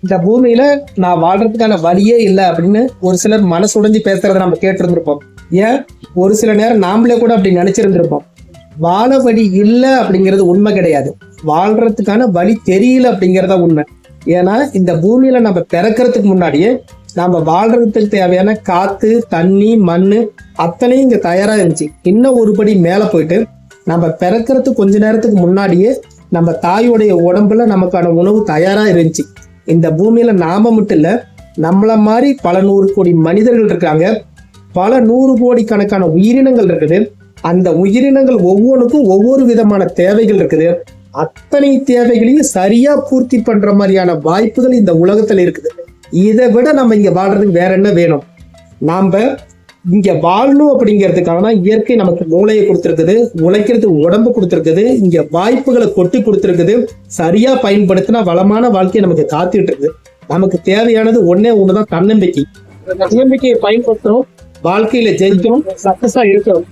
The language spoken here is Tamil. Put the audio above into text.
இந்த பூமியில நான் வாழ்றதுக்கான வழியே இல்லை அப்படின்னு ஒரு சிலர் மனசு உடைஞ்சு பேசுறத நம்ம கேட்டு இருந்திருப்போம். ஏன் ஒரு சில நேரம் நாமளே கூட அப்படி நினைச்சிருந்திருப்போம். வாழ வழி இல்லை அப்படிங்கிறது உண்மை கிடையாது. வாழ்றதுக்கான வழி தெரியல அப்படிங்கிறத உண்மை. ஏன்னா இந்த பூமியில நம்ம பிறக்கிறதுக்கு முன்னாடியே நம்ம வாழ்றதுக்கு தேவையான காத்து, தண்ணி, மண்ணு அத்தனையும் இங்க தயாரா இருந்துச்சு. இன்னும் ஒருபடி மேல போயிட்டு நம்ம பிறக்கிறதுக்கு கொஞ்ச நேரத்துக்கு முன்னாடியே நம்ம தாயோடைய உடம்புல நமக்கான உணவு தயாரா இருந்துச்சு. இந்த பூமியில நாம மட்டும் இல்ல, நம்மள மாதிரி பல 100 கோடி மனிதர்கள் இருக்காங்க. பல 100 கோடி கணக்கான உயிரினங்கள் இருக்குது. அந்த உயிரினங்கள் ஒவ்வொன்றுக்கும் ஒவ்வொரு விதமான தேவைகள் இருக்குது. அத்தனை தேவைகளையும் சரியா பூர்த்தி பண்ற மாதிரியான வாய்ப்புகள் இந்த உலகத்துல இருக்குது. இதை விட நம்ம இங்க வாழ்றதுக்கு வேற என்ன வேணும்? நாம இங்க வாழணும் அப்படிங்கிறதுக்கான இயற்கை நமக்கு மூளையை கொடுத்துருக்குது, உழைக்கிறதுக்கு உடம்பு கொடுத்துருக்குது, இங்க வாய்ப்புகளை கொட்டி கொடுத்துருக்குது. சரியா பயன்படுத்தினா வளமான வாழ்க்கையை நமக்கு காத்துட்டு இருக்குது. நமக்கு தேவையானது ஒண்ணுதான், தன்னம்பிக்கை. தன்னம்பிக்கையை பயன்படுத்தணும், வாழ்க்கையில ஜெயிக்கணும், சக்சஸா இருக்கணும்.